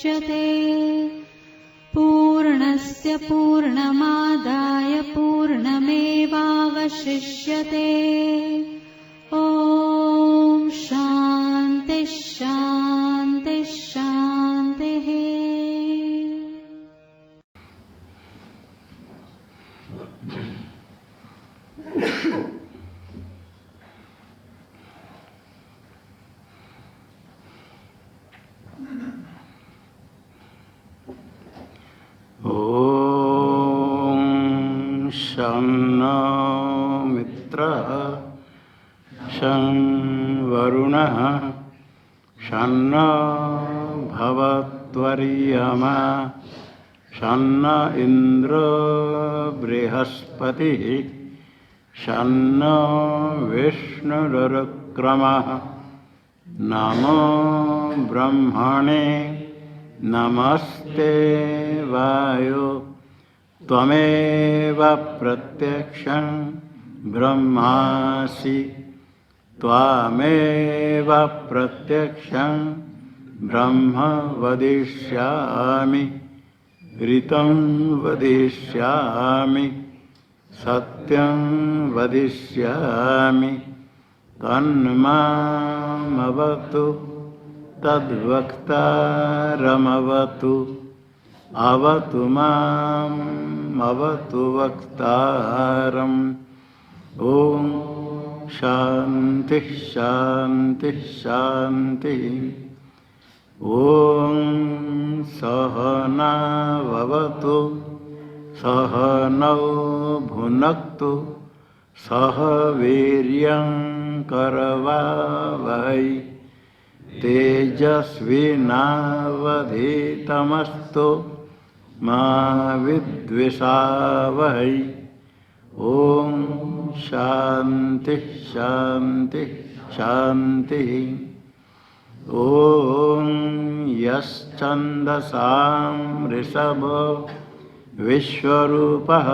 मुच्यते। पूर्णस्य पूर्णमादाय पूर्णमेवावशिष्यते। ॐ शान्तिः शान्तिः शान्तिः। शन्नो मित्रः शं वरुणः शन्नो भवत्वर्यमा शन्न इन्द्रो बृहस्पतिः शन्नो विष्णुरुक्रमः। नमो ब्रह्मणे नमस्ते वायो त्वमेव प्रत्यक्षं ब्रह्मासि त्वामेव प्रत्यक्षं ब्रह्म वदिष्यामि ऋतं वदिष्यामि सत्यं वदिष्यामि तन्मामवतु तद्वक्तारमवतु अवतु माम् अवतु वक्तारम्। ॐ शान्तिः शान्तिः शान्तिः। ॐ सहनाववतु सहनौ भुनक्तु सह वीर्यं करवावहै तेजस्विनावधीतमस्तु मा विद्विषावहै। ॐ शान्तिः शान्तिः शान्तिः। ॐ यश्छन्दसां ऋषभो विश्वरूपः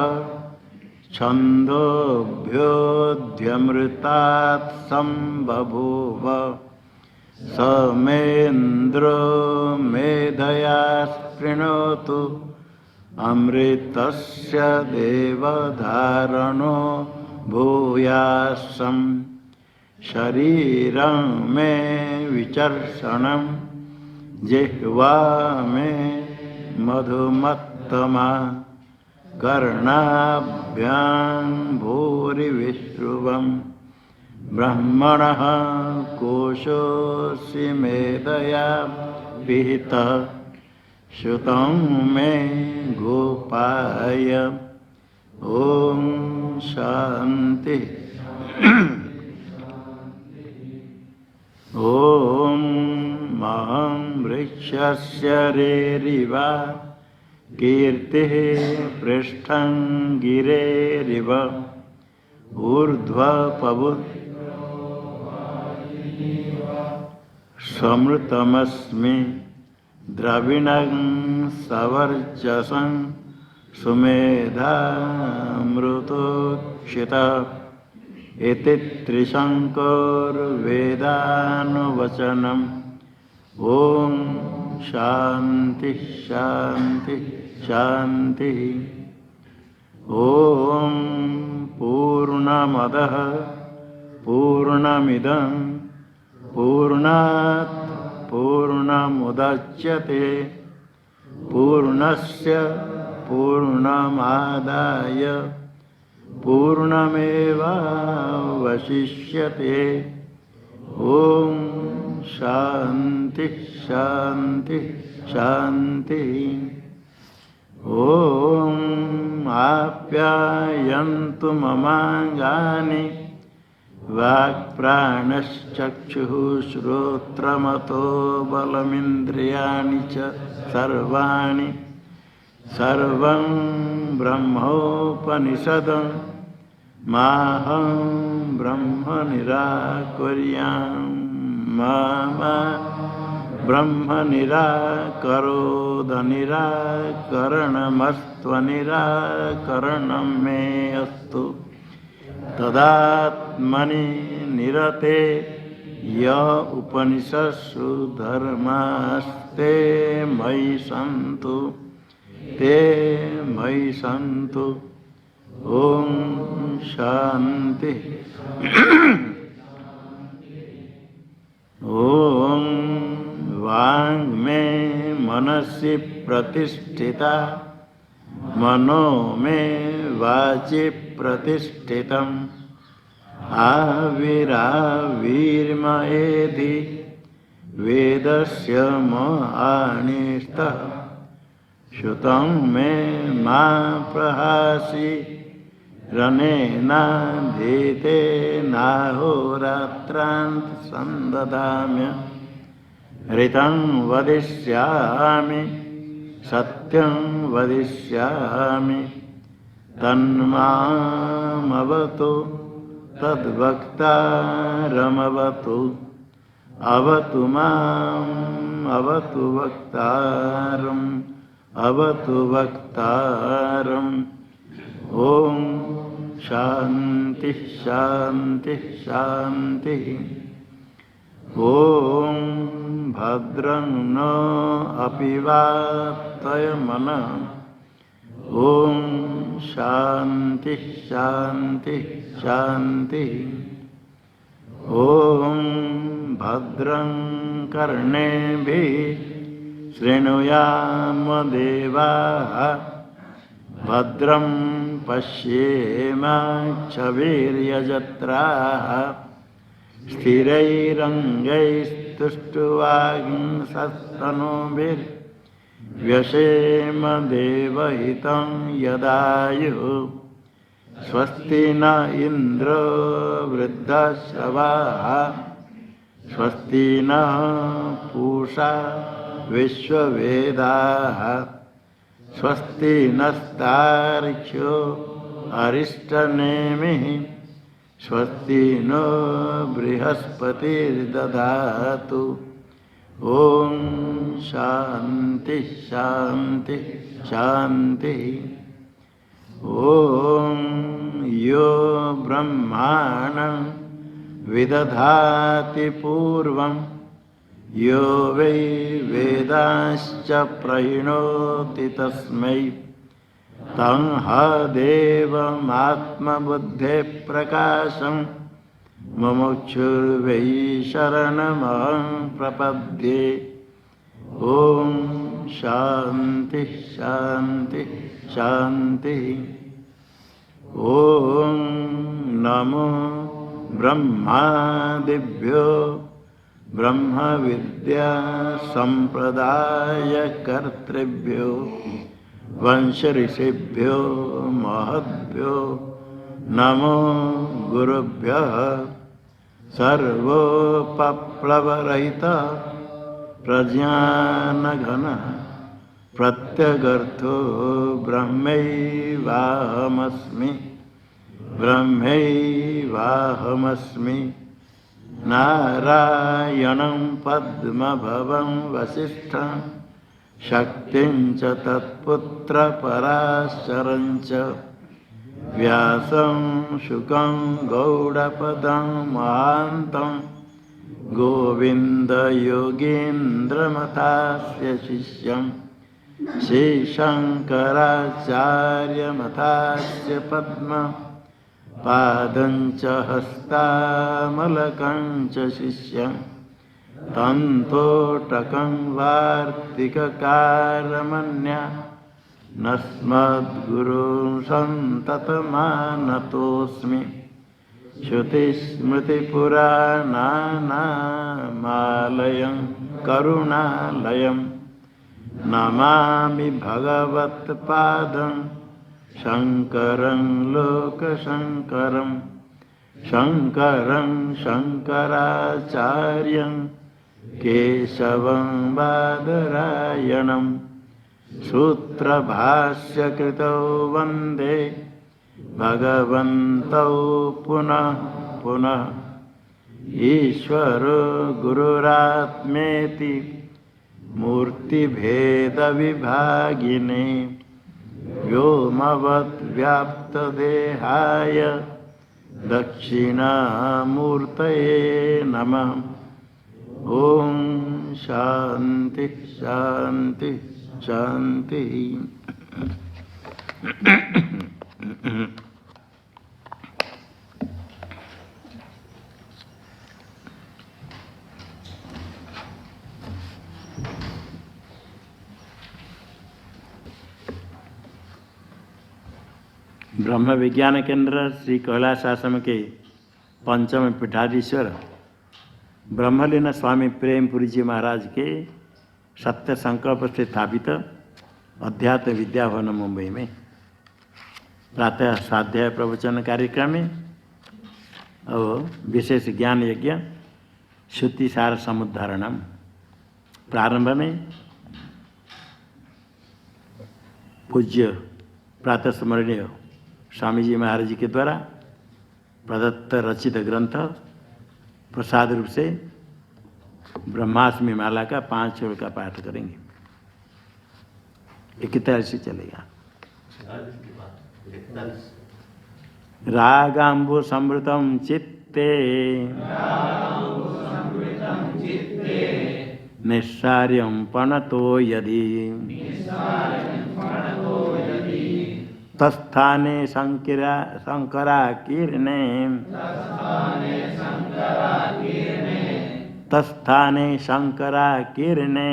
छन्दोभ्योऽध्यमृतात् सम्बभूव समेन्द्रो मेधया स्पृणोतु अमृतस्य देवधारणो भूयासम्। शरीरं मे विचर्षणं जिह्वा मे मधुमत्तमा कर्णाभ्यां भूरिविश्रुवम् ब्रह्मणः कोशोऽसि मेधया विहितः श्रुतं मे गोपाय। ॐ शान्तिः। ॐ महं वृक्षस्य रेरिव कीर्तिः पृष्ठं गिरेरिव ऊर्ध्वपवु समृतमस्मि द्रविणं सवर्चसं सुमेधामृतोक्षितः इति त्रिशङ्कुर्वेदानुवचनम्। ॐ शान्तिः शान्तिः शान्तिः। ॐ पूर्णमदः पूर्णमिदं पूर्णात् पूर्णमुदच्यते पूर्णस्य पूर्णमादाय पूर्णमेवावशिष्यते। ॐ शान्तिः शान्तिः शान्तिः। ॐ आप्यायन्तु ममाङ्गानि वाक्प्राणश्चक्षुः श्रोत्रमतो बलमिन्द्रियाणि च सर्वाणि सर्वं ब्रह्मोपनिषदं माहं ब्रह्म निराकुर्याम् मा ब्रह्म निराकरोद निराकरणमस्त्वनिराकरणं मे अस्तु। तदात्मनि निरते य उपनिषत्सु धर्मास्ते मयि सन्तु ते मयि सन्तु। ओम शांति। ओम वांग में मनसि प्रतिष्ठिता मनो में वाचि प्रतिष्ठितम् आविराविर्मयेधि वेदस्य महानिष्ठः श्रुतं मे मा प्रहासि रनेनाधीते नाहोरात्रान्त संददाम्य ऋतं वदिष्यामि सत्यं वदिष्यामि तन्मामवतु तद्वक्तारमवतु अवतु माम् अवतु वक्तारम् अवतु वक्तारम्। ओम शांति शांति शांति। ओम भद्रं न अपि वातयमनः। ओम शांति शांति शांति। ओम भद्रं कर्णेभिः शृणुयाम देवाः भद्रं पश्येमाक्षभिर्यजत्राः स्थिरैरङ्गैस्तुष्ट्वांसस्तनूभिर्व्यसेम देवहितं यदायुः। स्वस्ति न इन्द्रो वृद्धश्रवाः स्वस्ति नः पूषा विश्ववेदाः स्वस्ति नस्तार्क्ष्यो अरिष्टनेमिः स्वस्ति नो बृहस्पतिर्दधातु। ओम शांति शांति शांति। ओम यो ब्रह्माणं विदधाति पूर्वं यो वै वेदांश्च प्रणोति तस्मै तं देवमात्मबुद्धेः प्रकाशं मुमुक्षुर्वै शरणमहं प्रपद्ये। ओम शांति शांति शांति। ओम नमो ब्रह्मादिभ्यो ब्रह्म विद्या संप्रदाय कर्तृभ्यो वंश ऋषिभ्यो महद्भ्यो नमो गुरुभ्यः। सर्वोपप्लवरहित प्रज्ञानघन प्रत्यगर्थो ब्रह्मैवाहमस्मि ब्रह्मैवाहमस्मि। नारायणं पद्मभवं वसिष्ठं शक्तिं च तत्पुत्रपराशरं च व्यासं शुकं गौडपदं महान्तं गोविन्दयोगीन्द्रमथास्य शिष्यं श्रीशङ्कराचार्यमथास्य पद्म पादं च हस्तामलकं च शिष्यं तन्तोटकं वार्तिककारमन्या नस्मद्गुरुं सन्ततमानतोऽस्मि। श्रुतिस्मृतिपुराणानामालयं करुणालयं नमामि भगवत्पादं शङ्करं लोकशङ्करं शङ्करं शङ्कराचार्यं केशवं बादरायणं सूत्रभाष्यकृतौ वन्दे भगवन्तौ पुनः पुनः। ईश्वरो गुरुरात्मेति मूर्तिभेदविभागिने व्योमवद्व्याप्तदेहाय दक्षिणामूर्तये नमः। ओम शांति शांति शांति। ब्रह्म विज्ञान केंद्र श्री कैलाश आश्रम के पंचम पीठाधीश्वर ब्रह्मलीन स्वामी प्रेमपुरी जी महाराज के सत्य संकल्प से स्थापित अध्यात्म विद्या भवन मुंबई में प्रातः स्वाध्याय प्रवचन कार्यक्रम में और विशेष ज्ञान यज्ञ श्रुति सार समुद्धारणम प्रारंभ में पूज्य प्रातः स्मरणीय स्वामी जी महाराज जी के द्वारा प्रदत्त रचित ग्रंथ प्रसाद रूप से ब्रह्माष्टमी माला का 5 श्लोक का पाठ करेंगे। 41 से चलेगा। रागाम्बु संवृतम चित्ते निस्सार्यं पणतो यदि तस्थाने शंकरा कीर्णे तस्थाने शंकरा कीर्णे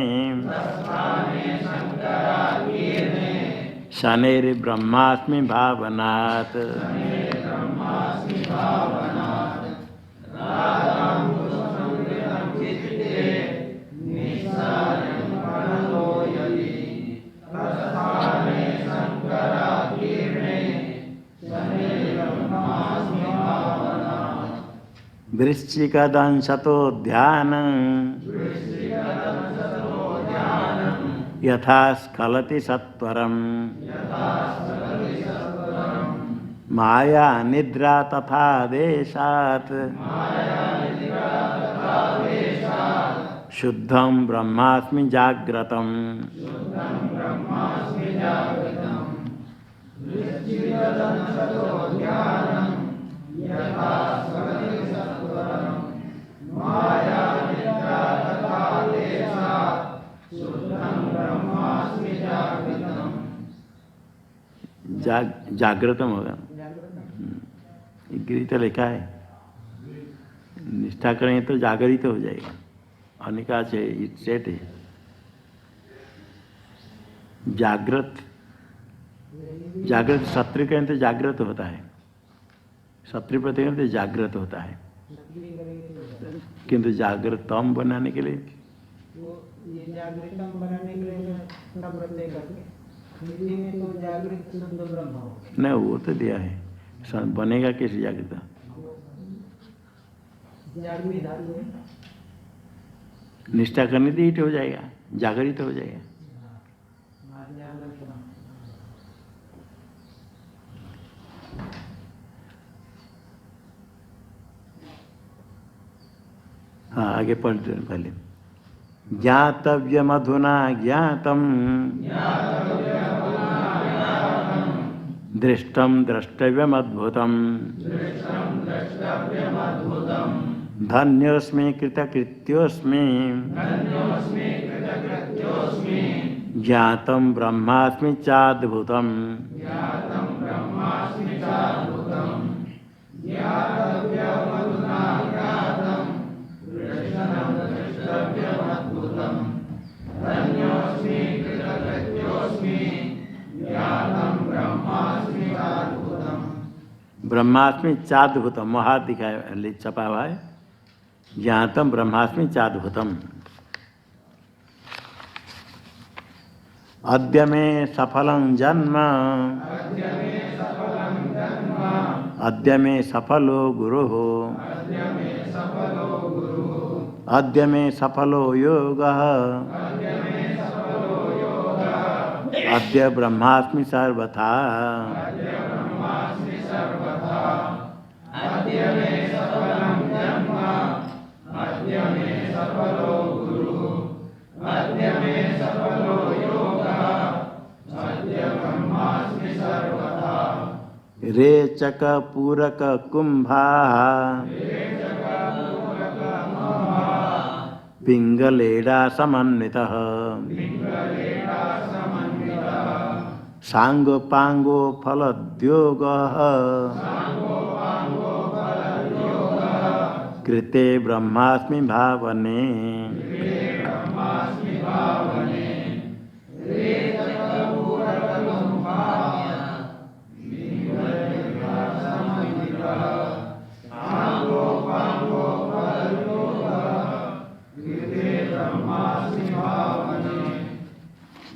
शनैर्ब्रह्मास्मि भावनात्। वृश्चिकदंशतो ध्यान यथा स्खलति सत्वरम माया निद्रा तथा देशात् शुद्धं ब्रह्मास्मि जाग्रतम्। जागृतम होगा। गीत लिखा है निष्ठा करेंगे तो जागृत हो जाएगा। अनिका सेठ है जागृत। जागृत शत्रु कहें तो जागृत होता है, शत्रु प्रति कहें तो जागृत होता है, किंतु जागृतम बनाने के लिए नहीं वो तो दिया है। बनेगा कैसे जागृत? निष्ठा करने से हिट हो जाएगा, जागृत हो जाएगा। हाँ आगे पढ़ते पहले। ज्ञातव्यमधुना ज्ञातम् दृष्टं द्रष्टव्यमद्भुतम् धन्योऽस्मि कृतकृत्योऽस्मि ज्ञातं ब्रह्मास्मि चाद्भुतम्। ब्रह्मास्मि चाद्भुतम वहाँ दिखाया छपा हुआ है। ज्ञातम ब्रह्मास्मि चाद्भुतम। अद्य मे सफलं जन्म अद्य मे सफलो गुरुः अद्य मे सफलो योगः अद्य ब्रह्मास्मि सर्वथा। रेचक पूरक कुंभा पिंगलेडा समन्वितः सांगोपांगो फलद्योगः कृते ब्रह्मास्मि भावने।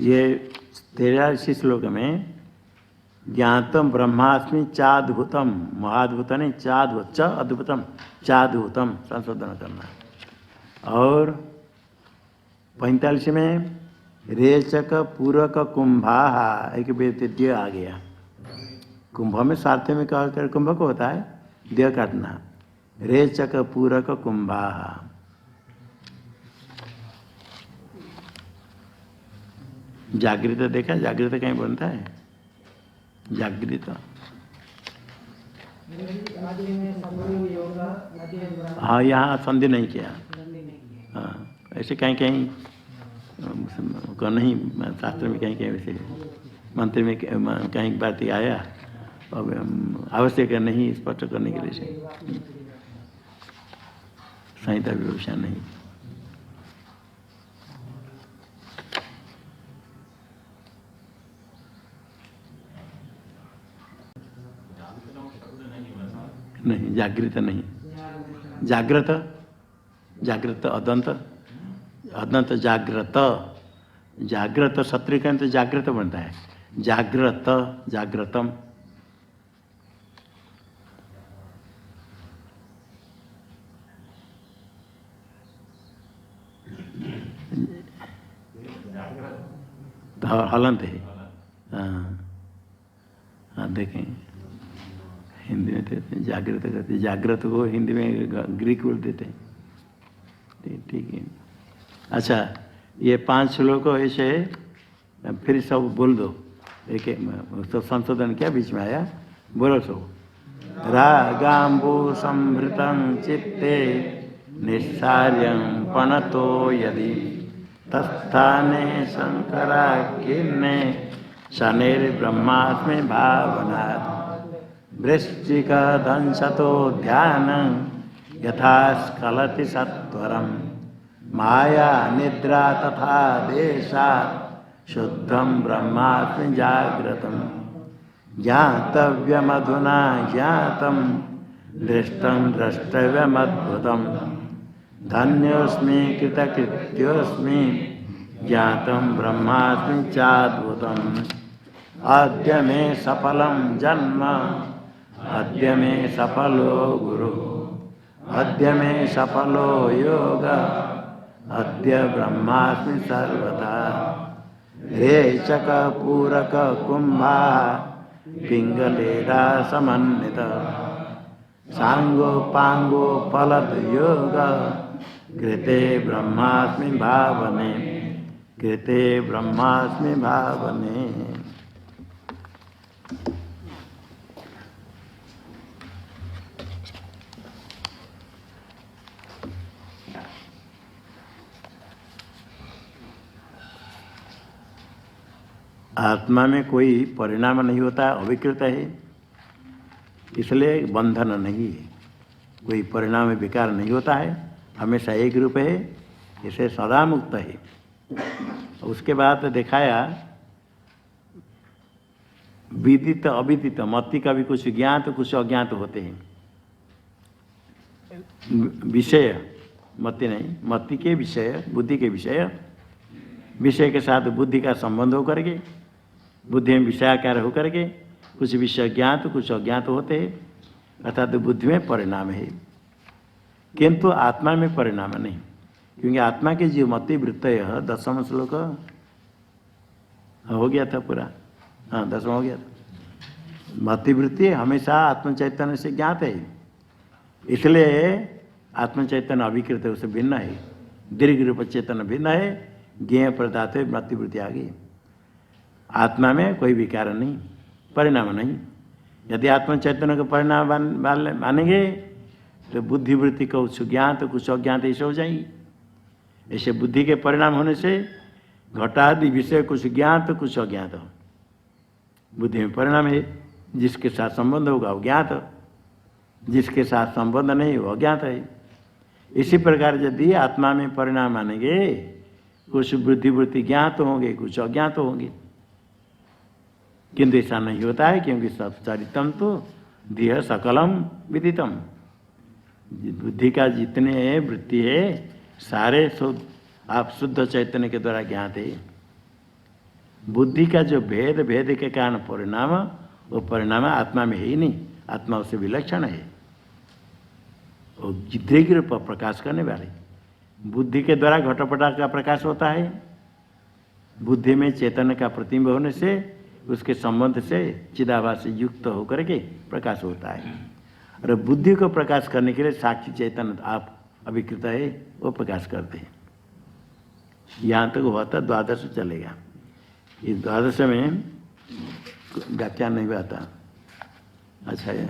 ये 83 श्लोक में ज्ञातम ब्रह्मास्मि चाद्भुतम, महाद्भुत नहीं चाद्भुत, च अद्भुतम चाद्भुतम संशोधन करना। और 45 में रेचक पूरक कुंभा, एक व्यक्ति आ गया। कुंभ में सार्थ में कह कर कुंभ को होता है देह काटना। रेचक पूरक कुंभा, जागृत देखा, जागृत कहीं बनता है जागृत। हाँ यहाँ संधि नहीं किया। हाँ ऐसे कहीं कहीं नहीं, शास्त्र में कहीं कहीं वैसे मंत्र में कहीं बात आया। अब आवश्यक नहीं स्पष्ट करने के लिए संहिता विवक्षा नहीं। नहीं जागृत नहीं, जागृत जागृत अदंत अदंत जागृत, जागृत शत्रु का तो जागृत बनता है। जागृत जागृतम, हलंत है। हाँ देखें हिंदी में तो जागृत करते, जागृत को हिंदी में ग्रीक बोल देते हैं। ठीक है। अच्छा ये 5 श्लोक ऐसे फिर सब बोल दो। एक तो संशोधन क्या बीच में आया, बोलो सब। रागाम्बु संभृतं चित्ते निस्सार्यं पनतो यदि तत्स्थाने शंकराकीर्णे शनिर्ब्रह्मास्मि भावनात् वृश्चिक दंशतो ध्यान यथा स्खलति सत्वरम माया निद्रा तथा देशात् शुद्धं ब्रह्मास्मि जागृतम् ज्ञातव्यमधुना ज्ञातं दृष्टं द्रष्टव्यमद्भुतं धन्योऽस्मि कृतकृत्योऽस्मि ज्ञातं ब्रह्मास्मि चाद्भुतम् अद्य मे सफलं जन्म अद्य मे सफलो गुरु अद्य मे सफलो योग अद्य ब्रह्मास्मि सर्वदा रेचक पूरक कुंभा पिंगलेरा समन्वित सांगो पांगो फलद योग कृते ब्रह्मास्मि भावने कृते ब्रह्मास्मि भावने। आत्मा में कोई परिणाम नहीं होता, अविकृत है, इसलिए बंधन नहीं है। कोई परिणाम विकार नहीं होता है, हमेशा एक रूप है, इसे सदा मुक्त है। उसके बाद दिखाया विदित अविदित, मति का भी कुछ ज्ञात कुछ अज्ञात होते हैं। विषय मति नहीं, मति के विषय बुद्धि के विषय, विषय के साथ बुद्धि का संबंध होकर के बुद्धि में विषयाकार होकर के कुछ विषय ज्ञात कुछ अज्ञात होते हैं, अर्थात बुद्धि में परिणाम है, किंतु आत्मा में परिणाम नहीं। क्योंकि आत्मा के जीव मति वृत्तय 10वां श्लोक हो गया था पूरा। हाँ 10वां हो गया था। मति वृत्ति हमेशा आत्म चैतन्य से ज्ञात है, इसलिए आत्म चैतन्य अविकृत है, उससे भिन्न है। दीर्घ रूप चेतन भिन्न है, ज्ञेय पदार्थ मति वृत्ति आ गई। आत्मा में कोई विकार नहीं, परिणाम नहीं, यदि आत्म चैतन्य का परिणाम मानेंगे तो बुद्धिवृत्ति कुछ ज्ञात कुछ अज्ञात ऐसे हो जाएंगी। ऐसे बुद्धि के परिणाम होने से घटादि विषय कुछ ज्ञात कुछ अज्ञात हो। बुद्धि में परिणाम है, जिसके साथ संबंध होगा वो ज्ञात, जिसके साथ संबंध नहीं वो अज्ञात है। इसी प्रकार यदि आत्मा में परिणाम मानेंगे कुछ बुद्धिवृत्ति ज्ञात होंगे कुछ अज्ञात होंगे, किंतु ऐसा नहीं होता है क्योंकि सच्चरितम तो देह सकलम विदितम। बुद्धि का जितने वृत्ति है सारे आप शुद्ध चैतन्य के द्वारा ज्ञात है। बुद्धि का जो भेद के कारण परिणाम, वो परिणाम आत्मा में है ही नहीं, आत्मा उससे विलक्षण है। वो जिद्रे के रूप प्रकाश करने वाले, बुद्धि के द्वारा घटपटा का प्रकाश होता है। बुद्धि में चैतन्य का प्रतिबिंब होने से उसके संबंध से चिदाभास से युक्त होकर के प्रकाश होता है। और बुद्धि को प्रकाश करने के लिए साक्षी चैतन्य आप अभिकृत है वो प्रकाश करते हैं। यहाँ तक हुआ था, द्वादश चलेगा। इस द्वादश में व्याख्यान नहीं आता। अच्छा है,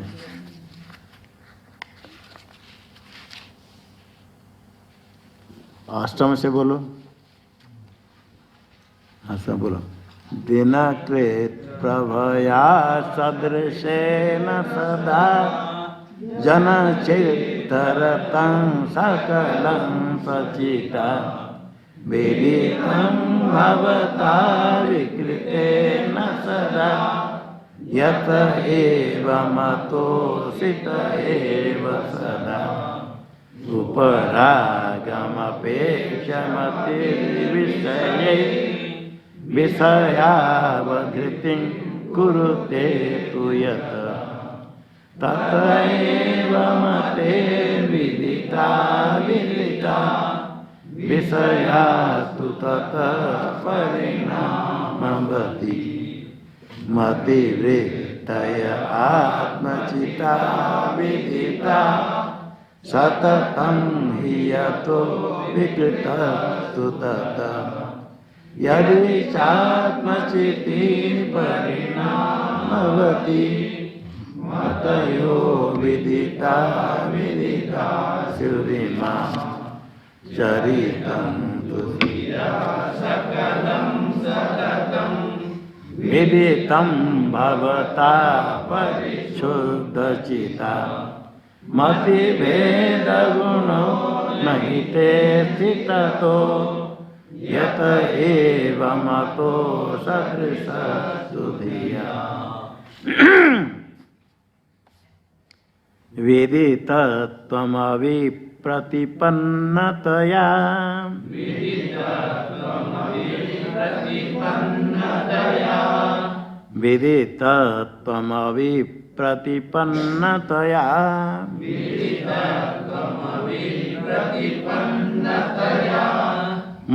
अष्टम से बोलो। अष्टम बोलो। दिनकृत प्रभया सदृशेन सदा जनचित्तरतं सकलं सचिता विदितं भवता विकृतेन सदा यत एवमतोषित एव सदा उपरागमपेक्षमतिर्विषये विषयावधृतिं कुरुते तु यत् तत एव मते विदिता विदिता विषया तु तत परिणामवती मतिवृत्तय आत्मचिता विदिता सततं हि यतो विकृतस्तु तत् यदि चात्मचिति परिणामवती मतयो विदिता विदिता श्रुतिमा चरितं तुष्या सकलं सततं विदितं भवता परिशुद्धचिता मतिभेदगुणो नहि ते स्थिततो यत एवमतो सदृशस्तु धिया विदितत्वमविप्रतिपन्नतया विदितत्वमविप्रतिपन्नतया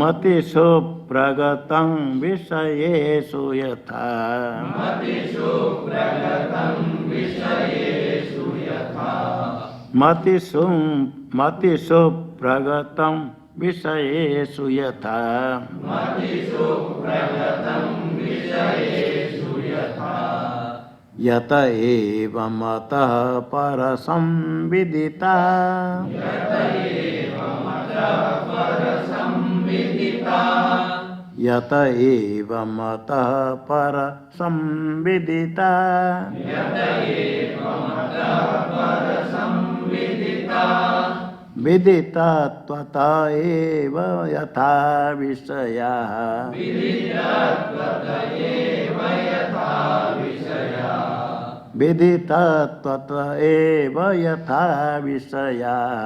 मतिषु प्रगतं विषयेषु यथा मतिषु प्रगतं विषयेषु यथा यत एव मतः परसंविदिता यत एव मतः परसंविदिता विदिता त्वत एव यथा विषयाः विदिता त्वत एव यथा विषयाः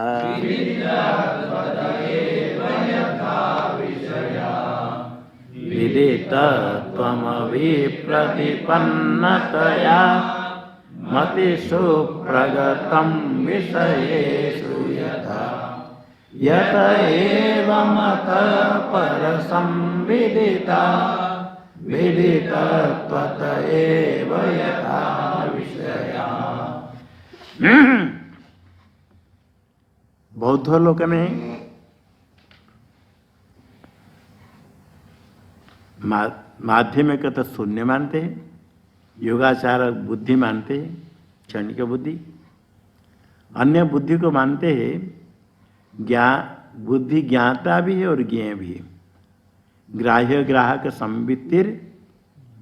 विदिता त्वमविप्रतिपन्नतया मतिषु प्रगतं विषयेषु यथा यत एव मतः परसंविदिता विदिता त्वत एव यथा विषया। बौद्ध लोक में माध्यमिक तो शून्य मानते हैं, योगाचार बुद्धि मानते हैं, क्षणिक बुद्धि। अन्य बुद्धि को मानते हैं बुद्धि ज्ञाता भी है और ज्ञेय भी है। ग्राह्य ग्राहक संवित्तिर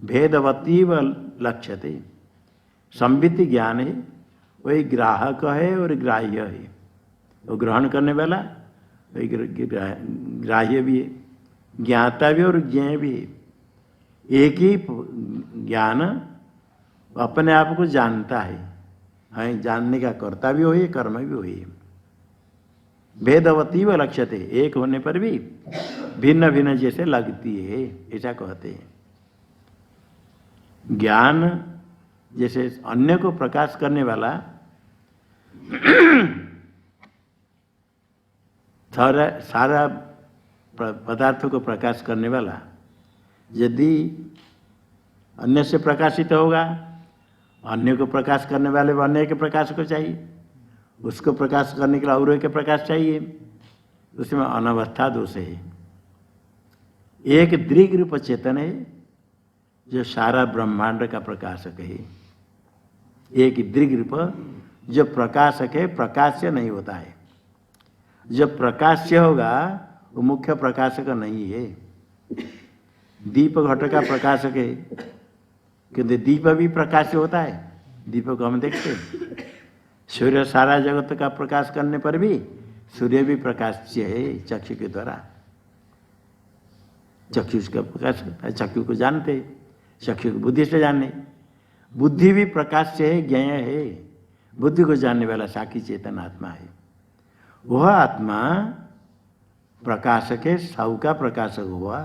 भेदवती व लक्ष्यते। संवित्ति ज्ञान है, वही ग्राहक है और ग्राह्य है। वो ग्रहण करने वाला वही ग्राह्य भी है, ज्ञाता भी और ज्ञेय भी है। एक ही ज्ञान अपने आप को जानता है, जानने का कर्ता भी वही, कर्म भी वही। भेदवती व लक्ष्यते, एक होने पर भी भिन्न भिन्न जैसे लगती है, ऐसा कहते हैं। ज्ञान जैसे अन्य को प्रकाश करने वाला सारा पदार्थों को प्रकाश करने वाला यदि अन्य से प्रकाशित होगा, अन्य को प्रकाश करने वाले अन्य के प्रकाश को चाहिए, उसको प्रकाश करने के लिए और के प्रकाश चाहिए, उसमें अनवस्था दोष है। एक दृग रूप चेतन है जो सारा ब्रह्मांड का प्रकाशक है। एक दृग रूप जो प्रकाशक है, प्रकाश्य नहीं होता है। जो प्रकाश्य होगा वो मुख्य प्रकाशक नहीं है। दीप घट का प्रकाशक है, क्योंकि दीप भी प्रकाश्य होता है। दीप को हम देखते हैं, सूर्य सारा जगत का प्रकाश करने पर भी सूर्य भी प्रकाश्य है चक्षु के द्वारा। चक्षु का प्रकाश करता है, चक्षु को जानते, चक्षु को बुद्धि से जानने। बुद्धि भी प्रकाश्य है, ज्ञेय है। बुद्धि को जानने वाला साक्षी चेतन आत्मा है। वह आत्मा प्रकाशक है, सब का प्रकाशक हुआ।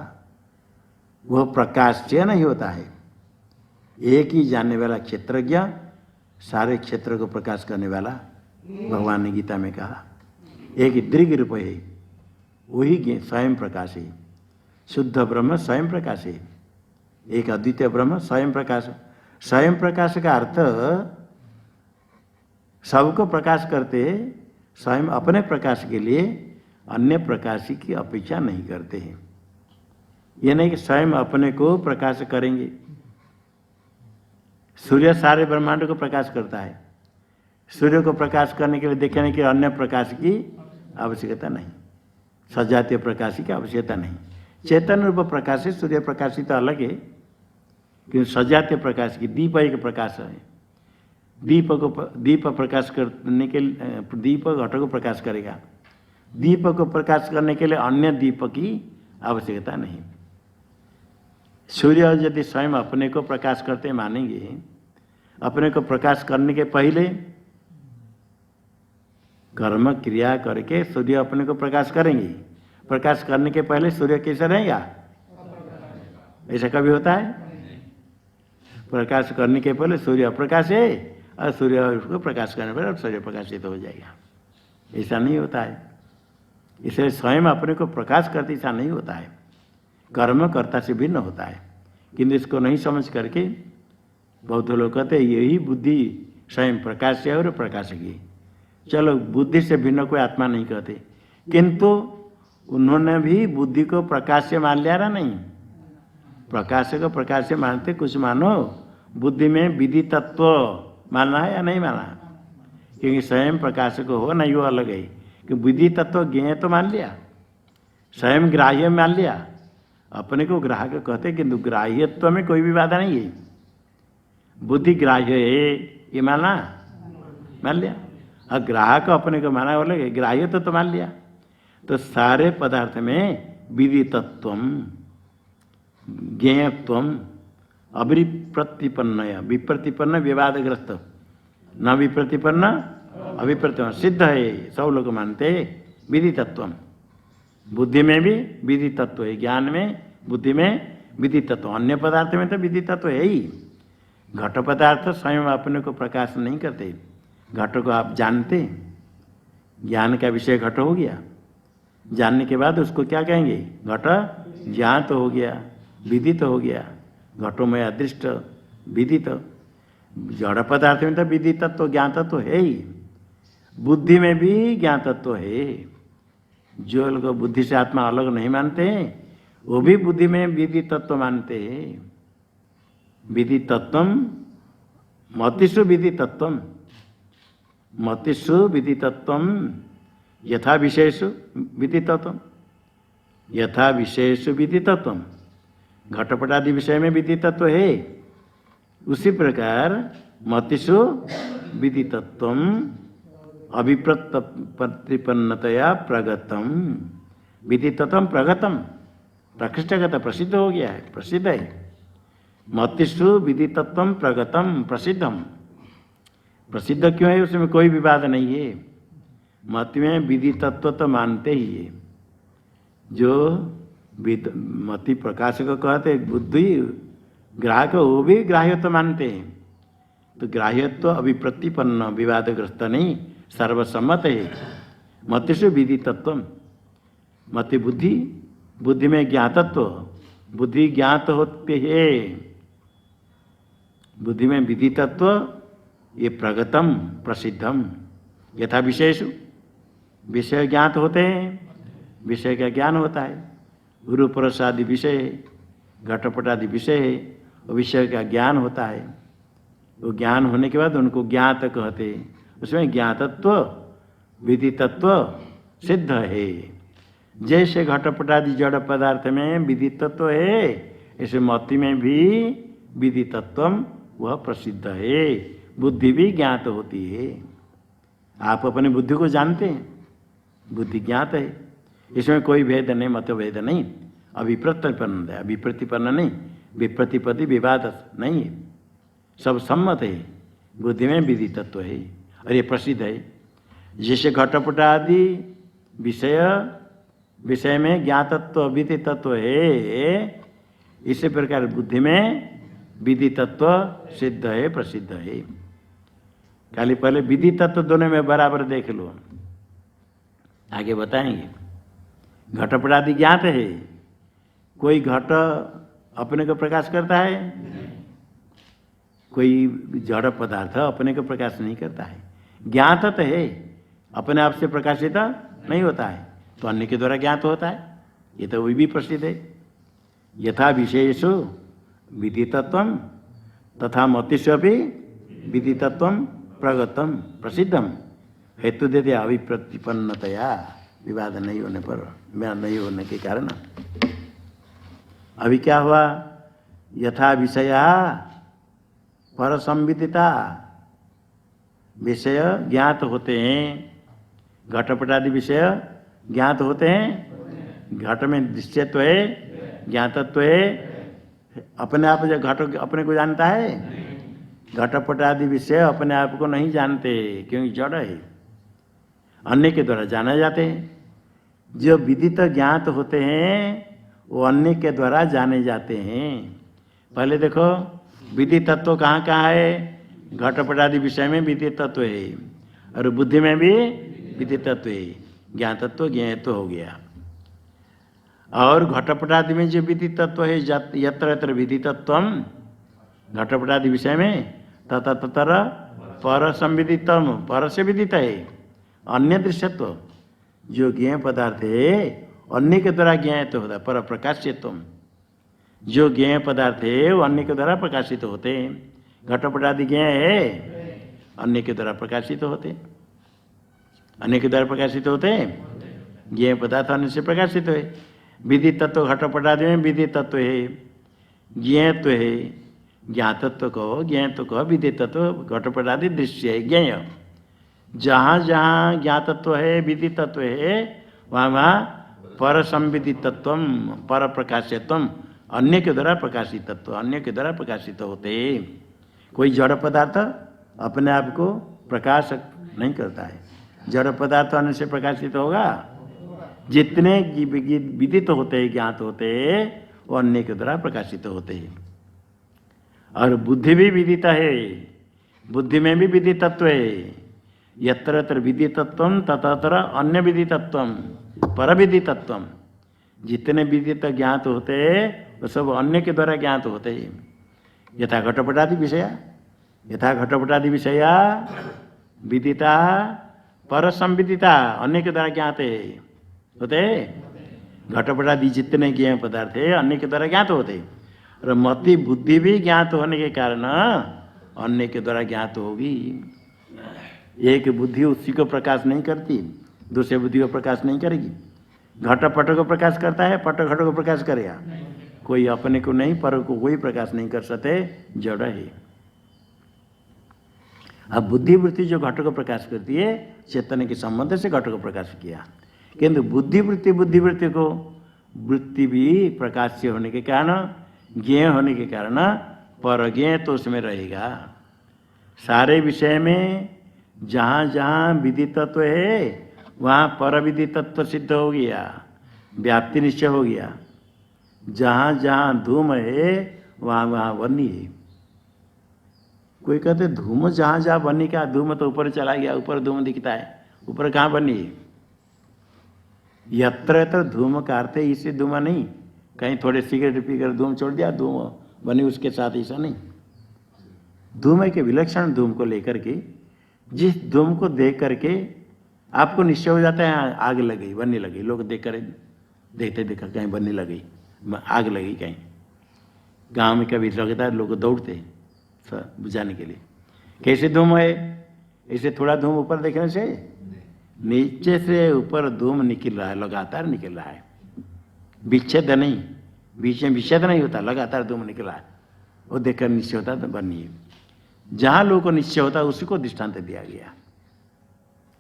वह प्रकाश्य नहीं होता है। एक ही जानने वाला क्षेत्रज्ञ, सारे क्षेत्र को प्रकाश करने वाला, भगवान ने गीता में कहा। एक दृग रूप है, वही स्वयं प्रकाश है। शुद्ध ब्रह्म स्वयं प्रकाश है। एक अद्वितीय ब्रह्म स्वयं प्रकाश। स्वयं प्रकाश का अर्थ सबको प्रकाश करते, स्वयं अपने प्रकाश के लिए अन्य प्रकाशी की अपेक्षा नहीं करते हैं। यह नहीं कि स्वयं अपने को प्रकाश करेंगे। सूर्य सारे ब्रह्मांड को प्रकाश करता है। सूर्य को प्रकाश करने के लिए देखने के अन्य प्रकाश की आवश्यकता नहीं, सजातीय प्रकाश की आवश्यकता नहीं। चेतन रूप प्रकाश है, सूर्य प्रकाशित तो अलग है, क्योंकि सजातीय प्रकाश की दीप एक प्रकाश है। दीप प्रकाश करने के लिए दीप घट को प्रकाश करेगा। दीप को प्रकाश करने के लिए अन्य दीप की आवश्यकता नहीं। सूर्य यदि स्वयं अपने को प्रकाश करते मानेंगे, अपने को प्रकाश करने के पहले कर्म क्रिया करके सूर्य अपने को प्रकाश करेंगे। प्रकाश करने के पहले सूर्य कैसा रहेगा? ऐसा कभी होता है? प्रकाश करने के पहले सूर्य अप्रकाश है और सूर्य उसको प्रकाश करने पर सूर्य प्रकाशित हो जाएगा, ऐसा नहीं होता है। इसलिए स्वयं अपने को प्रकाश करते ऐसा नहीं होता है, कर्म कर्ता से भिन्न होता है। किंतु इसको नहीं समझ करके बहुत लोग कहते हैं यही बुद्धि स्वयं प्रकाश है और प्रकाशक है। चलो बुद्धि से भिन्न कोई आत्मा नहीं कहते, किंतु उन्होंने भी बुद्धि को प्रकाश से मान लिया ना? नहीं, प्रकाश को प्रकाश से मानते। कुछ मानो बुद्धि में विधि तत्व मानना है या नहीं माना, क्योंकि स्वयं प्रकाशक हो नहीं वो अलग है। कि विधि तत्व ज्ञेय तो मान लिया, स्वयं ग्राह्य मान लिया, अपने को ग्राहक कहते, किंतु ग्राह्यत्व में कोई भी बाधा नहीं है। बुद्धि ग्राह्य है ये माना, मान लिया। और ग्राहक अपने को माना वो लगे, ग्राह्य तो मान लिया। तो सारे पदार्थ में विधि तत्व ज्ञेयत्व अविप्रतिपन्न, विप्रतिपन्न विवादग्रस्त, न विप्रतिपन्न अविप्रतिपन्न सिद्ध है। सब लोग मानते विधि तत्व। बुद्धि में भी विधि तत्व है, ज्ञान में बुद्धि में विधि तत्व। अन्य पदार्थ में तो विधि तत्व है ही। घट पदार्थ स्वयं अपने को प्रकाश नहीं करते। घट को आप जानते, ज्ञान का विषय घट हो गया। जानने के बाद उसको क्या कहेंगे? घट ज्ञात हो गया, विदित हो गया। घटों में अदृष्ट विदित। जड़ पदार्थ में तो विधि तत्व ज्ञान तत्व है ही, बुद्धि में भी ज्ञान तत्व है। जो लोग बुद्धि से आत्मा अलग नहीं मानते हैं वो भी बुद्धि में विधि तत्व मानते हैं। विधि तत्व मतिषु विधि तत्व मतिषु विधि तत्व यथा विशेषु विधि तत्व यथा विशेषु विधि तत्व घटपट आदि विषय में विधि तत्व है उसी प्रकार मतिषु विधि तत्व अभिप्रतिपन्नतया प्रगतम विधि तत्व प्रगतम प्रकृष्टगत प्रसिद्ध हो गया है प्रसिद्ध है मतिषु विधि तत्व प्रगतम प्रसिद्धम प्रसिद्ध क्यों है उसमें कोई विवाद नहीं है मत में विधि तत्व तो मानते ही है जो मति प्रकाश को कहते बुद्धि ग्राहक वो भी ग्राह्यत्व मानते हैं तो ग्राह्यत्व अभिप्रतिपन्न विवादग्रस्त नहीं सर्वसम्मत है मतिषु विधि तत्व मति बुद्धि बुद्धि में ज्ञातत्व बुद्धि ज्ञात होते है बुद्धि में विधि तत्व ये प्रगतम प्रसिद्धम यथा विशेषु विषय ज्ञात होते हैं विषय का ज्ञान होता है गुरु पुरुष आदि विषय घटपट आदि विषय है वो विषय का ज्ञान होता है वो ज्ञान होने के बाद उनको ज्ञात कहते हैं उसमें ज्ञातत्व विधि तत्व सिद्ध है जैसे घटपट आदि जड़ पदार्थ में विधि तत्व है ऐसे मति में भी विधि तत्व वह प्रसिद्ध है बुद्धि भी ज्ञात होती है आप अपने बुद्धि को जानते हैं बुद्धि ज्ञात है इसमें कोई भेद नहीं मत भेद नहीं अभिप्रतिपन्न है अभिप्रतिपन्न नहीं विप्रतिपत्ति विवाद नहीं है सब सम्मत है बुद्धि में विधि तत्व है और ये प्रसिद्ध है जैसे घटपट आदि विषय विषय में ज्ञातत्व विधि तत्व है इसी प्रकार बुद्धि में विधि तत्व सिद्ध है प्रसिद्ध है खाली पहले विधि तत्व दोनों में बराबर देख लो आगे बताएंगे घटपट आदि ज्ञात है कोई घट अपने को प्रकाश करता है कोई जड़ पदार्थ अपने को प्रकाश नहीं करता है ज्ञात तो है अपने आप से प्रकाशित नहीं होता है तो अन्य के द्वारा ज्ञात होता है ये तो वही भी प्रसिद्ध है यथा विशेषु विधि तत्व तथा मतिषु भी विधि तत्व प्रगतम प्रसिद्धम हेतु देते अभिप्रतिपन्नतया विवाद नहीं होने पर नहीं होने के कारण अभी क्या हुआ यथा विषया पर संविदिता विषय ज्ञात होते हैं घटपट आदि विषय ज्ञात होते हैं घट में दृश्यत्व है ज्ञातत्व है अपने आप जो घट अपने को जानता है घटपट आदि विषय अपने आप को नहीं जानते क्योंकि जड़ है अन्य के द्वारा जाने जाते हैं जो विदित ज्ञात होते हैं वो अन्य के द्वारा जाने जाते हैं पहले देखो विधि तत्व कहाँ कहाँ है घटपट आदि विषय में विधि तत्व है और बुद्धि में भी विधि तत्व है ज्ञान तत्व ज्ञेयत्व हो गया और घटपट आदि में जो विधि तत्व है यत्र यत्र विधि तत्व घटपट आदि विषय में तथा ततर पर संविदितम पर से विदित है अन्य दृश्यत्व जो ज्ञेय पदार्थ है अन्य के द्वारा ज्ञेयत्व होता है पर प्रकाशित्व जो ज्ञेय पदार्थ है वो अन्य के द्वारा प्रकाशित होते हैं घटपट आदि ज्ञेय है अन्य के द्वारा प्रकाशित होते अन्य के द्वारा प्रकाशित होते ज्ञेय पदार्थ अन्य से प्रकाशित है विधि तत्व घटपट आदि में विधि तत्व है ज्ञेयत्व है ज्ञातत्व कहो ज्ञेयत्व कहो विधि तत्व घटपट आदि दृश्य है ज्ञेय जहाँ जहाँ ज्ञातत्व है विधि तत्व है वहाँ वहाँ पर संविदितत्व पर प्रकाशित्व अन्य के द्वारा प्रकाशित तत्व अन्य के द्वारा प्रकाशित होते कोई जड़ पदार्थ अपने आप को प्रकाश नहीं करता है जड़ पदार्थ अन्य से प्रकाशित होगा जितने विदित होते हैं ज्ञात होते हैं वो अन्य के द्वारा प्रकाशित होते हैं और बुद्धि भी विदित है बुद्धि में भी विधि तत्व है यत्र यत्र विधि तत्व तत्र अन्य विधि तत्व पर विधि तत्व जितने विदित ज्ञात होते हैं वो सब अन्य के द्वारा ज्ञात होते हैं यथा घटपट आदि विषया विदिता पर संविदिता अन्य के द्वारा ज्ञात होते घटपट आदि जितने ज्ञेय पदार्थ है अन्य के द्वारा ज्ञात होते और मति बुद्धि भी ज्ञात होने के कारण अन्य के द्वारा ज्ञात होगी। एक बुद्धि उसी को प्रकाश नहीं करती, दूसरे बुद्धि को प्रकाश नहीं करेगी। घट पट को प्रकाश करता है, पट घट को प्रकाश करेगा। कोई अपने को नहीं, पर को कोई प्रकाश नहीं कर सकते, जड़ है। अब बुद्धि वृत्ति जो घट को प्रकाश करती है, चेतन के संबंध से घट को प्रकाश किया। किंतु बुद्धि वृत्ति को वृत्ति भी प्रकाश से होने के कारण, ज्ञेय होने के कारण पर ज्ञेय तो उसमें रहेगा। सारे विषय में जहाँ जहाँ विधि तत्व है वहाँ पर विधि तत्व सिद्ध हो गया, व्याप्ति निश्चय हो गया। जहाँ जहाँ धूम है वहाँ वहाँ वन्नी है। कोई कहते धूम जहाँ जहाँ वन्नी का, धूम तो ऊपर चला गया, ऊपर धूम दिखता है, ऊपर कहाँ वन्नी है? यत्र यत्र धूम का अर्थ है इसे धूम नहीं, कहीं थोड़े सिगरेट पीकर धूम छोड़ दिया, धूम बनी उसके साथ, ऐसा नहीं। धूम के विलक्षण धूम को लेकर के, जिस धूम को देख करके आपको निश्चय हो जाता है आग लगी, बनने लगी। लोग देख कर देखते देखा कहीं बनने लगी, आग लगी कहीं। गांव में कभी लगता है लोग दौड़ते बुझाने के लिए। कैसे धूम है? ऐसे थोड़ा धूम ऊपर देखने से नीचे से ऊपर धूम निकल रहा है, लगातार निकल रहा है, विच्छेद नहीं, बीच में विच्छेद नहीं होता, लगातार धूम निकल रहा है। वो देखकर निश्चय होता तो बनिए। जहाँ लोगों को निश्चय होता उसी को दृष्टांत दिया गया।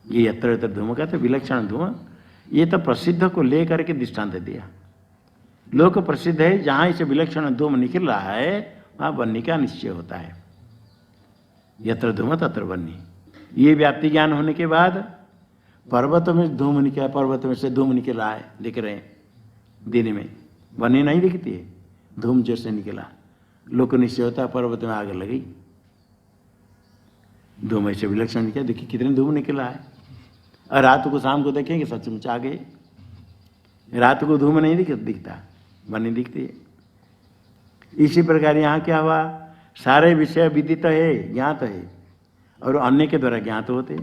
ये यत्र यत्र धूम का तो विलक्षण धूम, ये तो प्रसिद्ध को ले करके दृष्टांत दिया। लोक प्रसिद्ध है, जहाँ इसे विलक्षण धूम निकल रहा है वहाँ बन्नी का निश्चय होता है। यत्र धूम तत्र बन्नी। ये व्याप्ति ज्ञान होने के बाद पर्वत में धूम निकला, पर्वत में से धूम निकल रहा है, दिख रहे हैं दिन में, बन्नी नहीं दिखती है, धूम जैसे निकला। लोक निश्चय होता है पर्वत में आग लगी, धूम ऐसे विलक्षण निकला, देखिए कितने धूम निकला है। और रात को शाम को देखेंगे सचमुच आ गए। रात को धूम नहीं दिखता, बनी दिखती है। इसी प्रकार यहाँ क्या हुआ, सारे विषय विदित है, ज्ञात है, और अन्य के द्वारा ज्ञात होते।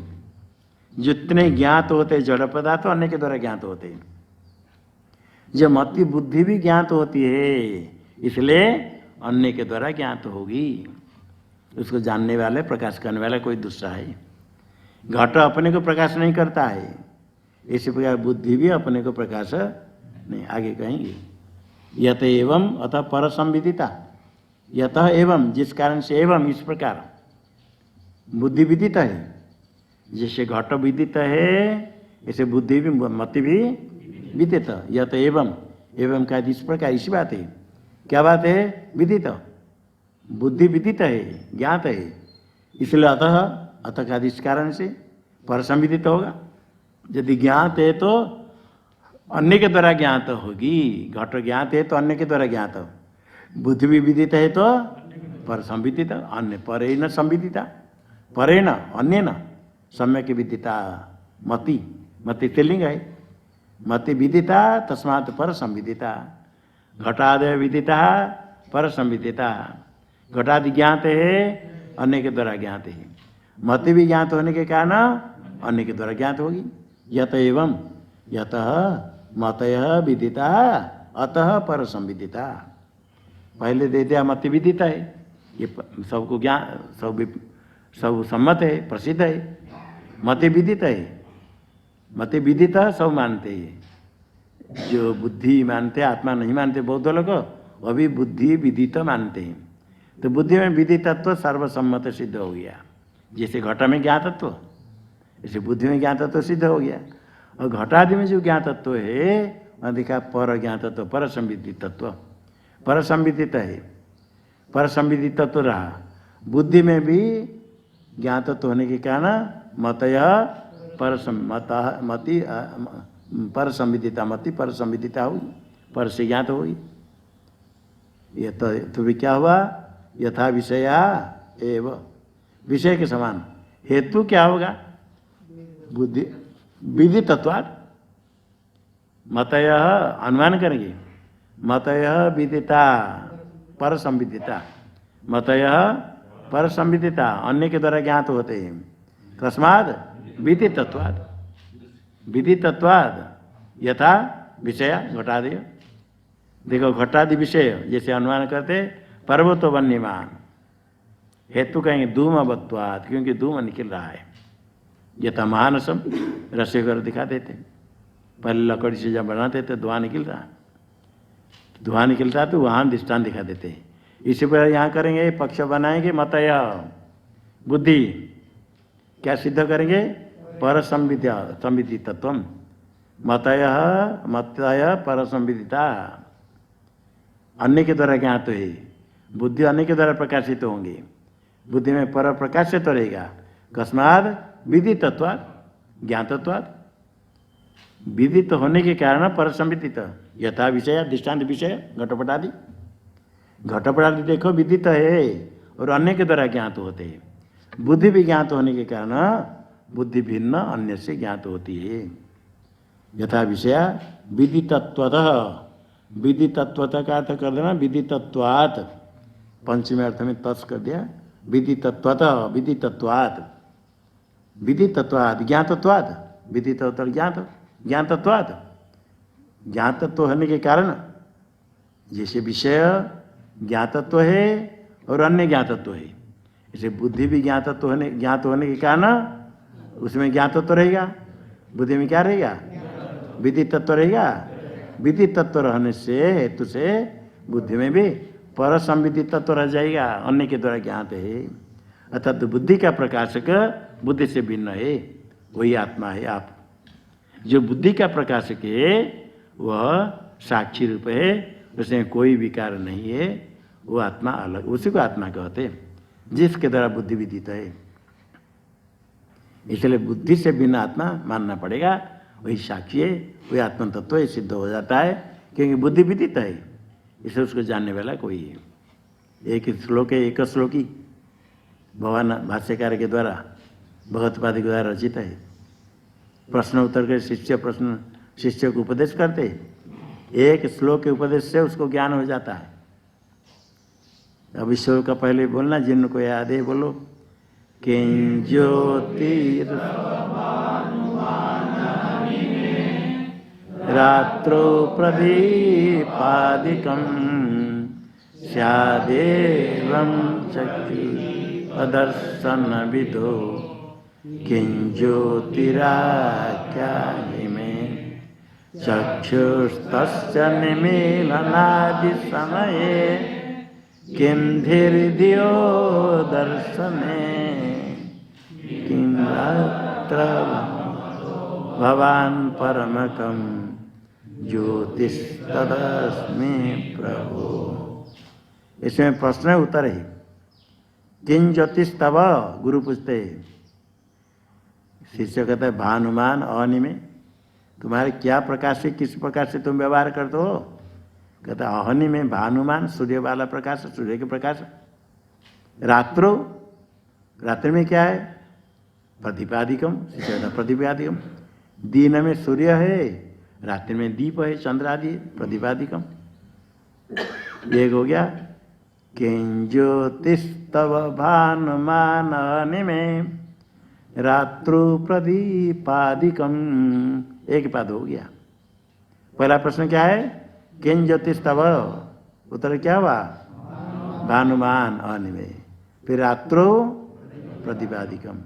जितने ज्ञात होते जड़ पदार्थ तो अन्य के द्वारा ज्ञात होते। जो मति बुद्धि भी ज्ञात होती है, इसलिए अन्य के द्वारा ज्ञात होगी। उसको जानने वाले, प्रकाश करने वाला कोई दूसरा है। घट अपने को प्रकाश नहीं करता है, इसी प्रकार बुद्धि भी अपने को प्रकाश नहीं। आगे कहेंगे यत एवं अतः पर संविदिता। यत एवं, जिस कारण से एवं, इस प्रकार बुद्धि विदित है। जैसे घट विदित है ऐसे बुद्धि भी, मति भी विदित। यत एवं, एवं का इस प्रकार, इसी बात है। क्या बात है? विदित, बुद्धि विदित है, ज्ञात है। इसलिए अतः का इस कारण से पर संविदित होगा। यदि ज्ञात है तो अन्य के द्वारा ज्ञात होगी। घट ज्ञात है तो अन्य के द्वारा ज्ञात हो। बुद्धि भी विदित है तो पर संविदित, अन्य परे न संविदिता, परे न अन्य न सम्यक विदिता। मति, मति तिलिंग है, मति विदिता तस्मात् पर संविदिता। घटादय विदिता पर संविदिता। घटादि ज्ञात है, अन्य के द्वारा ज्ञात है। मति भी ज्ञात होने के कारण अन्य के द्वारा ज्ञात होगी। यत एवं, यतः मतयः विदिता अतः पर संविदिता। पहले दे दिया मति विदिता है, ये सबको ज्ञान, सब सम्मत है, प्रसिद्ध है। मति विदित है, मति विदित सब मानते हैं। जो बुद्धि मानते, आत्मा नहीं मानते बौद्ध लोग, अभी बुद्धि विदित मानते हैं। तो बुद्धि में विदित तत्व सर्वसम्मत सिद्ध हो गया। जैसे घट में ज्ञात तत्व, ऐसे बुद्धि में ज्ञात तत्व सिद्ध हो गया। और घटादि में जो ज्ञात तत्व है वहाँ देखा पर ज्ञात तत्व, पर संविदित तत्व, पर संविदित है, पर संविदित तत्व रहा। बुद्धि में भी ज्ञात तत्व होने के कारण मतय पर मति पर संविदिता, मति पर संविदिता हुई, पर से ज्ञात हुई। ये तो भी क्या हुआ, यथा विषया एव, विषय के समान। हेतु क्या होगा? बुद्धि विधि तत्वात्। मतय अनुमान करेंगे, मतय विदिता पर संविदिता, मतय पर संविदिता अन्य के द्वारा ज्ञात होते हैं। तस्मात् विधि तत्वात्, विधि तत्वात् यथा विषय घटादय। देखो घटादि विषय जैसे अनुमान करते पर्वतो वन्यमान, हेतु कहेंगे धूमवत्वात्, क्योंकि धूम निकल रहा है। यथा महानसम रसे कर दिखा देते, पहले लकड़ी से जब बनाते थे धुआं निकल रहा, धुआं निकलता तो वहाँ दृष्टांत दिखा देते। इसी पर यहाँ करेंगे पक्ष बनाएंगे मतय बुद्धि, क्या सिद्ध करेंगे? पर संविधि तत्व, मतय पर संविदिता, अन्य के द्वारा ज्ञात तो है, बुद्धि अन्य के द्वारा प्रकाशित तो होंगे, बुद्धि में पर प्रकाशित तो रहेगा। कस्माद विदितत्वात् ज्ञातत्वात्, विदित होने के कारण पर संविदित, यथा विषय दृष्टांत विषय घटपटादि, घटपटादि देखो विदित है और अन्य के द्वारा ज्ञात होते हैं। बुद्धि भी ज्ञात होने के कारण बुद्धि भिन्न अन्य से ज्ञात होती है। यथा विषय विदितत्वतः, विदितत्वतः का अर्थ कर देना विदितत्वात्, पंचमी अर्थ में तस् कर दिया, विदितत्वतः विदितत्वात्, विदितत्वात् ज्ञातत्वात्, विदितत्व ज्ञात, ज्ञातत्वात् ज्ञातत्व होने के कारण, जैसे विषय ज्ञातत्व है और अन्य ज्ञातत्व है, इसे बुद्धि भी ज्ञात होने के कारण उसमें ज्ञातत्व रहेगा, बुद्धि में क्या रहेगा? विदित तत्व रहेगा। विदित तत्व रहने से हेतु से बुद्धि में भी पर संविदित तत्व रह जाएगा, अन्य के द्वारा ज्ञात है। अर्थात बुद्धि का प्रकाशक बुद्धि से भिन्न है, वही आत्मा है। आप जो बुद्धि का प्रकाशक है वह साक्षी रूप है, उसमें कोई विकार नहीं है, वो आत्मा अलग, उसी को आत्मा कहते हैं जिसके द्वारा बुद्धि विदित है। इसलिए बुद्धि से बिना आत्मा मानना पड़ेगा, वही साक्षी है, वही आत्म तत्व है, सिद्ध हो जाता है, क्योंकि बुद्धि विदित है, इसलिए उसको जानने वाला कोई है। एक श्लोक है, एक श्लोकी भगवान भाष्यकार के द्वारा भगवत्पाद के द्वारा रचित है। प्रश्न उत्तर के शिष्य को उपदेश करते, एक श्लोक के उपदेश से उसको ज्ञान हो जाता है। अब इस श्लोक का पहले बोलना, जिनको याद है बोलो। किंज्योतिर रात्रो प्रदीपादिकं स्यादेवं चक्षु प्रदर्शन विदो किंज्योतिराख्याहि मे चक्षुस्तस्य निमीलनादि समये किंधिर्धियो दर्शने किंत्र भवान् परमकं ज्योतिस्तदस्मि प्रभो। इसमें प्रश्न उत्तर है। किं ज्योतिस्तव, गुरु पूछते, शिष्य कहता है भानुमान अहनि तुम्हारे क्या प्रकाश है, किस प्रकार से तुम व्यवहार करते हो? कहता अहनि में भानुमान सूर्य वाला प्रकाश, सूर्य के प्रकाश। रात्रो, रात्रि में क्या है? प्रतिपादिकम, प्रतिपादिकम। दिन में सूर्य है, रात्रि में दीप है, चंद्र आदि, प्रतिपादिकम। एक हो गया। किंज्योतिस्तव भानुमान अहनि में रात्रो प्रदीपादिकम, एक पद हो गया। पहला प्रश्न क्या है? किं ज्योतिस्तव, उत्तर क्या हुआ? भानुमान अहनि में। फिर रात्रो प्रतिपादिकम,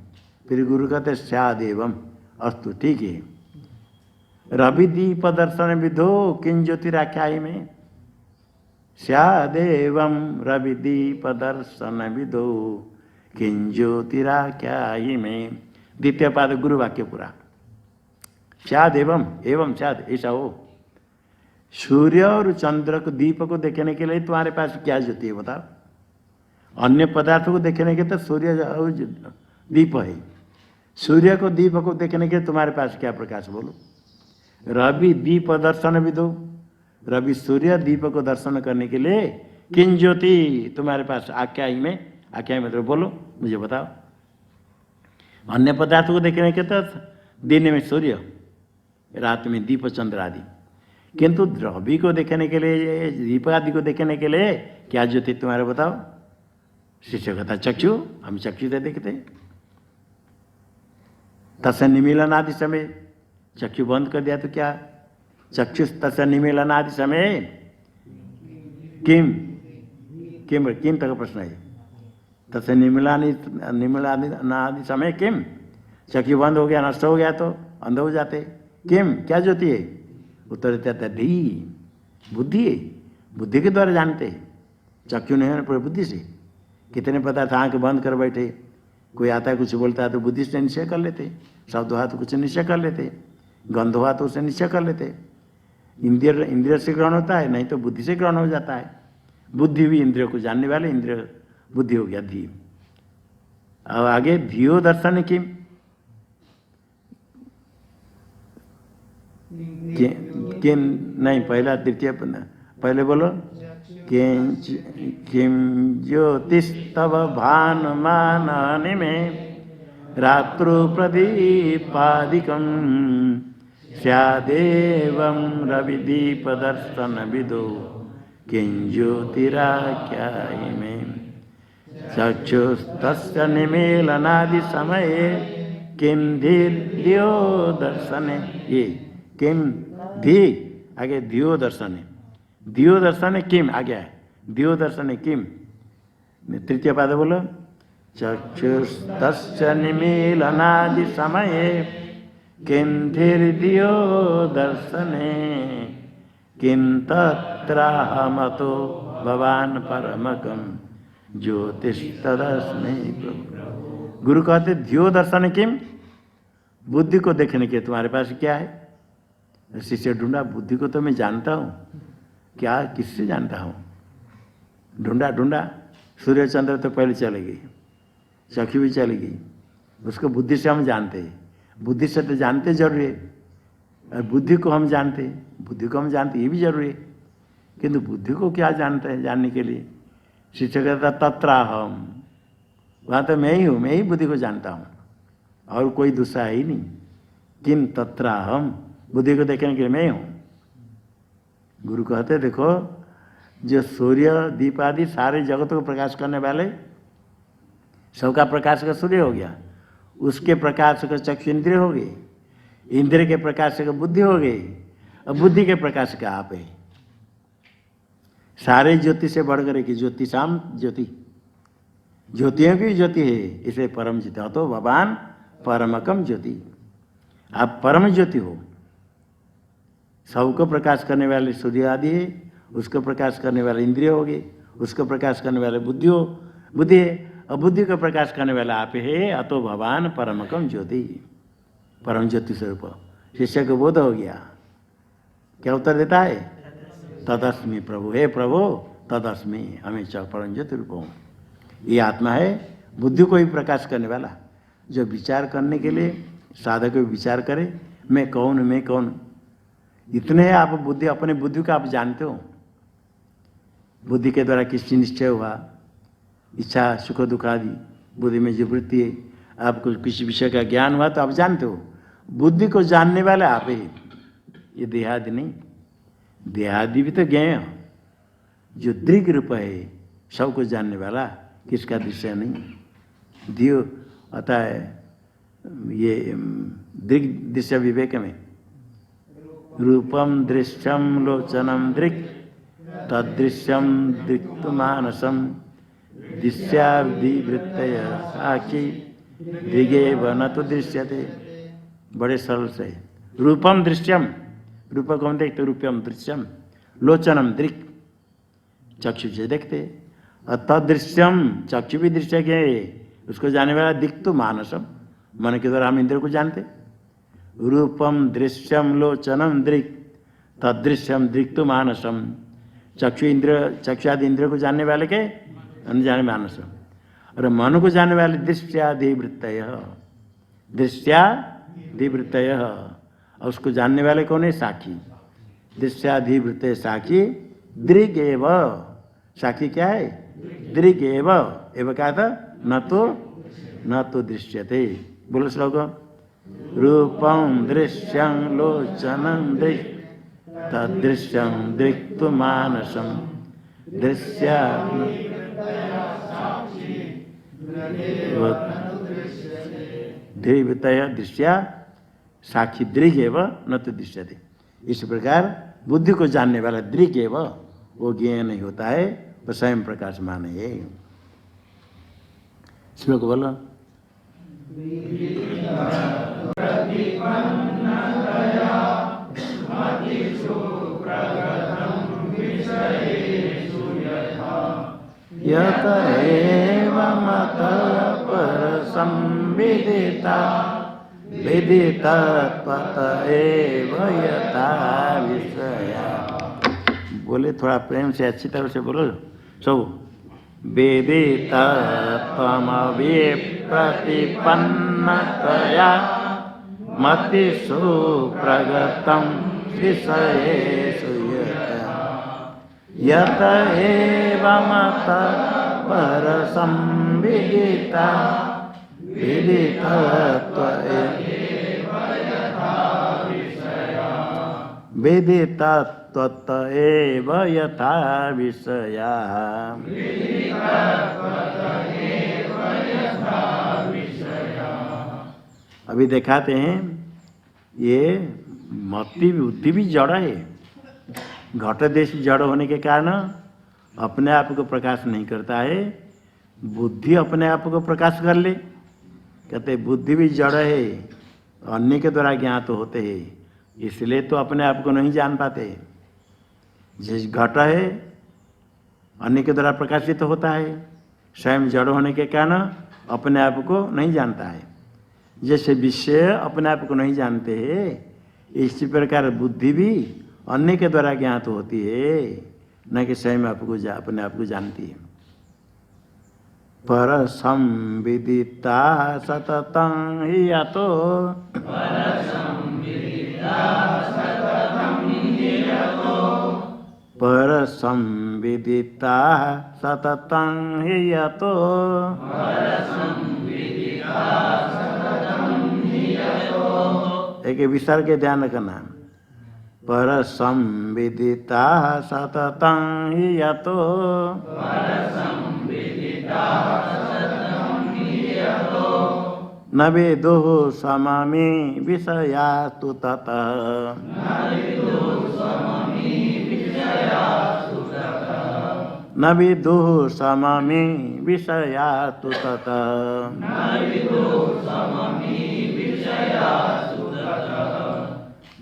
फिर गुरु कहते स्यादेवम, अस्तु ठीक है। रवि दीप दर्शन विधो किं ज्योतिराख्यायि में, स्यादेवम रवि दीप दर्शन विधो किं ज्योतिराख्यायि में। द्वितीय पाद गुरु वाक्य पूरा। स्याद एवं स्याद, ऐसा हो। सूर्य और चंद्र को, दीप को देखने के लिए तुम्हारे पास क्या ज्योति है बताओ? अन्य पदार्थों को देखने के तो सूर्य और दीप है, सूर्य को दीप को देखने के तुम्हारे पास क्या प्रकाश बोलो? रवि दीप दर्शन भी दो, रवि सूर्य दीप को दर्शन करने के लिए किं ज्योति तुम्हारे पास आख्यायी में, आख्यायी मतलब बोलो मुझे बताओ। अन्य पदार्थों को देखने के तो दिन में सूर्य, रात में दीप चंद्र आदि, किंतु रवि को देखने के लिए, दीप आदि को देखने के लिए क्या ज्योति तुम्हारे बताओ? शिष्य कहता चक्षु, हम चक्षु से देखते। तस्य निमीलन आदि समय, चक्षु बंद कर दिया तो क्या? चक्षु तस्य निमीलन आदि समय किम किम किम तक प्रश्न है। तथा निमिलादि समय किम, चक्की बंद हो गया, नष्ट हो गया तो अंध हो जाते। किम क्या ज्योति है? उत्तर देता है धी, बुद्धि है, बुद्धि के द्वारा जानते। चक्षु नहीं होने पर बुद्धि से। कितने पदार्थ आँख बंद कर बैठे, कोई आता है कुछ बोलता है तो बुद्धि से निश्चय कर लेते, शब्द हुआ तो कुछ निश्चय कर लेते, गंध हुआ तो उसे निश्चय कर लेते। इंद्रिय से ग्रहण होता है, नहीं तो बुद्धि से ग्रहण हो जाता है। बुद्धि भी इंद्रियों को जानने वाले, इंद्रिय बुद्धि हो गया धी। अब आगे धियो दर्शन किम, किम नहीं, पहला तृतीय पहले बोलो। किम ज्योतिस्तव भानुमाननि में रात्रो प्रदीपादिकं स्यादेवं रविदीपदर्शन विदो किं ज्योतिराख्यायि मे चक्षुस्तस्य निमीलनादि समये किं धियो दर्शने। ये किम धी आगे धियो दर्शने, दियो दर्शन किम आ गया है, दियो दर्शन किम। तृतीय पाद बोलो। चक्षुस्तस्य निमीलनादि समये किं धीर्दियो दर्शने किं तत्राहमतो भवान परमकं ज्योतिस्तदस्मै प्रभु। गुरु कहते धियो दर्शन किम, बुद्धि को देखने के तुम्हारे पास क्या है? शिष्य ढूंढा, बुद्धि को तो मैं जानता हूँ, क्या किससे जानता हूँ? ढूंढा ढूंढा, सूर्य चंद्र तो पहले चले गई, चक्षु भी चली गई, उसको बुद्धि से हम जानते हैं। बुद्धि से तो जानते जरूरी है, और बुद्धि को हम जानते, बुद्धि को हम जानते ये भी जरूरी है, किंतु बुद्धि को क्या जानते हैं? जानने के लिए शिक्षक कहता तत्राहम, वहाँ तो मैं ही हूँ, मैं ही बुद्धि को जानता हूँ और कोई दूसरा है ही नहीं। किम तत्राहम, बुद्धि को देखने के लिए मैं हूँ। गुरु कहते देखो, जो सूर्य दीप आदि सारे जगत को प्रकाश करने वाले, सबका प्रकाश का सूर्य हो गया, उसके प्रकाश का चक्षु इंद्रिय हो गए, इंद्रिय के प्रकाश का बुद्धि हो गई, और बुद्धि के प्रकाश का आप है। सारे ज्योति से बढ़कर एक ज्योति, शाम ज्योति, ज्योतियों की ज्योति है, इसे परम ज्योति तो भगवान परमकम ज्योति, आप परम ज्योति हो। सबको प्रकाश करने वाले सूर्य आदि है, उसको प्रकाश करने वाले इंद्रिय हो गए, उसको प्रकाश करने वाले बुद्धि है, और बुद्धि को प्रकाश करने वाला आप है। अतो भगवान परमकम ज्योति, परम ज्योति स्वरूप। शिष्य को बोध हो गया, क्या उत्तर देता है? तदस्मि प्रभु, हे प्रभु तदस्मि, हमेशा परम ज्योति रूप हूँ। ये आत्मा है, बुद्धि को ही प्रकाश करने वाला, जो विचार करने के लिए साधक विचार करे, मैं कौन, मैं कौन। इतने आप बुद्धि, अपने बुद्धि को आप जानते हो, बुद्धि के द्वारा किसकी निश्चय हुआ, इच्छा सुख दुख आदि बुद्धि में जो वृत्ति है, आपको किसी विषय का ज्ञान हुआ तो आप जानते हो। बुद्धि को जानने वाले आप ही, ये देहादि नहीं। देहादि भी तो ज्ञेय, जो दृग रूप है, सबको जानने वाला, किसका दृश्य नहीं। दियो आता है ये दृग दृश्य विवेक में, रूपम दृश्यम लोचनम दृक् तदृश्यम दृक्तु मानसम दृश्यादिवृत्तय साक्षी दृगे वन तो दृश्यते। बड़े सरल से रूपम दृश्यम, रूप को हम देखते, रूपम दृश्यम, लोचनम दृक् चक्षु से देखते, और तदृश्यम चक्षु भी दृश्य के उसको जाने वाला दिक्तु मानसम, मन के द्वारा हम इंद्र को जानते। रूपम दृश्यम लोचनम दृक् तदृश्यम दृक्तु मानसम, चक्षु इंद्र, चक्षु आदि इंद्र को जानने वाले के जाने मानसम, और मन को जानने वाले दृश्यादिवृत्तय, दृश्यादिवृत्तय, और उसको जानने वाले कौन है? साक्षी। दृश्याधिवृत्तय साक्षी दृग एव, साक्षी क्या है? दृग एव, एव क्या था? न तो दृश्यते। बोलो श्लोक। रूपम दृश्यं लोचनं दृक् तदृश्यं दृक्तु मानसं दृश्या दृग्तय दृश्या साक्षी दृग एव न तो दृश्यते। इस प्रकार बुद्धि को जानने वाला दृग एव, वो ज्ञेय नहीं होता है, वो स्वयं प्रकाशमान है। श्लोक बोलो। यत एव मत पर संविदिता विदिता त्वत एव यथा विषया। बोले थोड़ा प्रेम से अच्छी तरह से बोलो सब। वेदिता त्वमविप्रतिपन्नतया मतिषु प्रगतं विषयेषु यत एव मत पर संविदिता विदिता विदिता त्वत एव यथा विषया। अभी दिखाते हैं, ये मति बुद्धि भी जड़ है। घट देश जड़ होने के कारण अपने आप को प्रकाश नहीं करता है, बुद्धि अपने आप को प्रकाश कर ले। कहते बुद्धि भी जड़ है, अन्य के द्वारा ज्ञात होते हैं, इसलिए तो अपने आप को नहीं जान पाते। जिस घट है अन्य के द्वारा प्रकाशित तो होता है, स्वयं जड़ होने के कारण अपने आप को नहीं जानता है। जैसे विषय अपने आप को नहीं जानते हैं, इसी प्रकार बुद्धि भी अन्य के द्वारा ज्ञात होती है, न कि स्वयं अपने आप को जानती है। पर संविदिता सततं हि यतो पर संविदिता सततं हि यतो एक विसर्ग के ध्यान रखना। पर संविदिता सततं हि यतो न विदुः सममी विषयास्तु ततः न विदुः सममी विषयास्तु ततः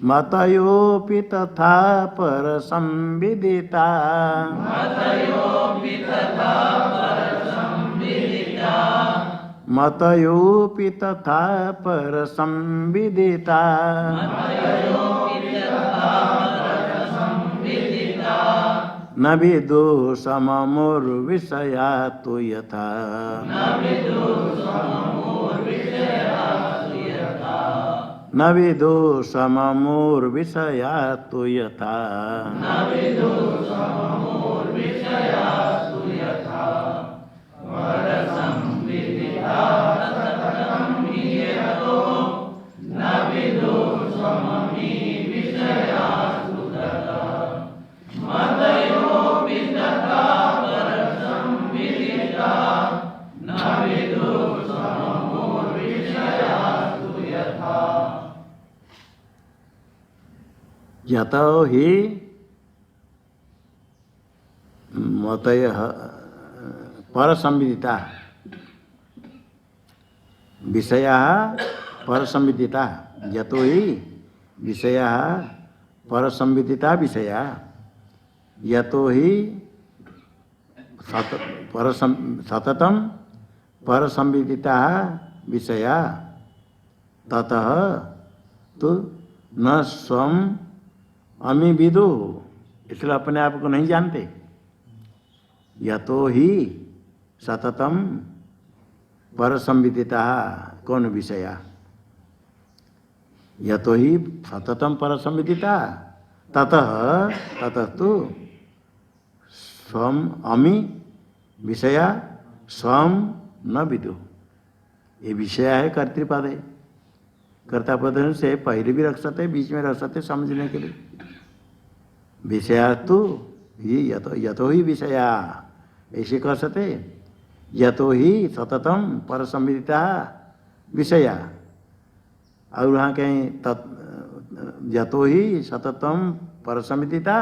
मतयोऽपि तथा पर संविदिता मतयोऽपि तथा पर संविदिता न विदुः सममुर्विषया तु यथा न विदुः सममुर्विषया तु यथा यतो हि मतयः परसंविदिता विषयाः परसंविदिता यतो हि विषयाः परसंविदिता विषया यतो हि सततं परसंविदिता विषया ततः तो न स्वम अमी विदु, इसलिए अपने आप को नहीं जानते। यतो ही सततम परसंविदिता कौन विषया यतो ही सततम परसंविदिता ततः तो स्वम अमी विषया स्वम न विदु। ये विषय है कर्तृपद है, कर्ता पद से पहले भी रख सकते, बीच में रख सकते समझने के लिए। विषया तो ही यतो ही विषया ऐसे कर सकते। यतो ही सततम परसंविदिता विषया और वहाँ कहीं यतो ही सततम परसंविदिता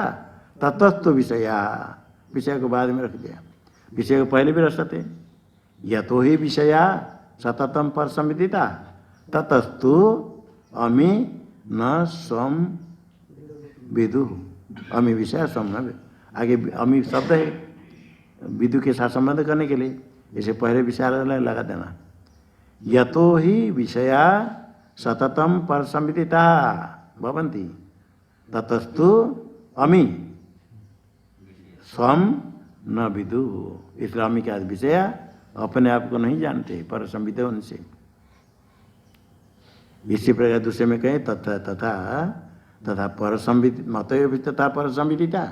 ततस्तु विषया, विषय को बाद में रख दिया, विषय को पहले भी रख सकते। यतो ही विषया सततम पर संविदिता ततस्तु अमी न स्वम विदु, अमी विषय स्वम न, आगे अमी शब्द है विदु के साथ संबंध करने के लिए, इसे पहले विषय लगा देना। यतो ही विषया सततम पर संविदिता भवन्ति ततस्तु अमी स्वम न विदु, इसलिए अमी के विषय अपने आप को नहीं जानते पर संविदे उनसे। इसी प्रकार दूसरे में कहें तथा तथा तथा पर संविद मत तथा पर संविदिता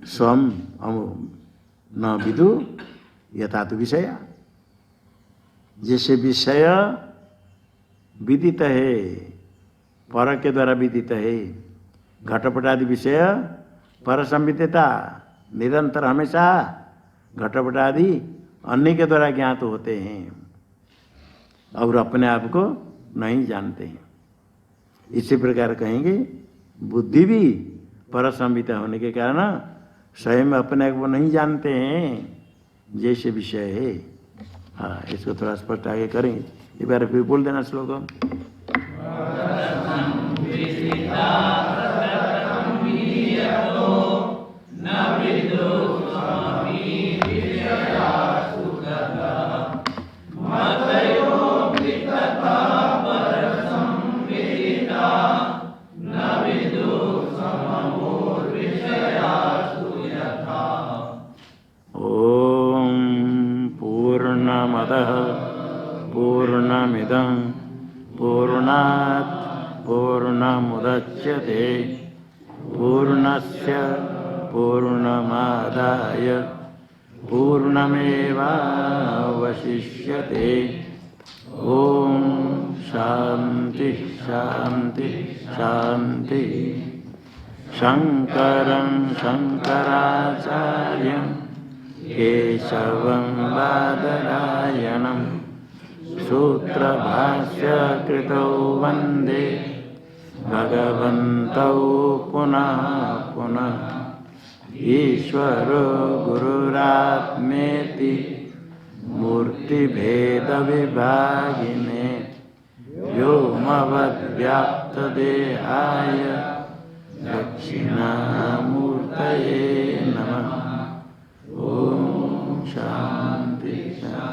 स्वम न विदु यथा तो विषय, जैसे विषय विदित है पर के द्वारा विदित है, घटपट आदि विषय पर संविदिता निरंतर हमेशा घटपट आदि अन्य के द्वारा ज्ञात होते हैं और अपने आप को नहीं जानते हैं। इसी प्रकार कहेंगे बुद्धि भी पर संविदा होने के कारण स्वयं अपने आप को नहीं जानते हैं जैसे विषय है। हाँ, इसको थोड़ा स्पष्ट आगे करेंगे, एक बार फिर बोल देना श्लोक। पूर्णमिदं पूर्णात् पूर्णमुदच्यते पूर्णस्य पूर्णमादाय पूर्णमेवावशिष्यते। ओम शांति शांति शांति। शंकरं शंकराचार्यं केशवं बादरायणं सूत्रभाष्य कृतौ वन्दे भगवन्तौ पुनः पुनः। ईश्वरो गुरुरात्मेति मूर्तिभेदविभागिने व्योमवद्व्याप्तदेहाय दक्षिणामूर्तये नमः। ओम शांति शांति।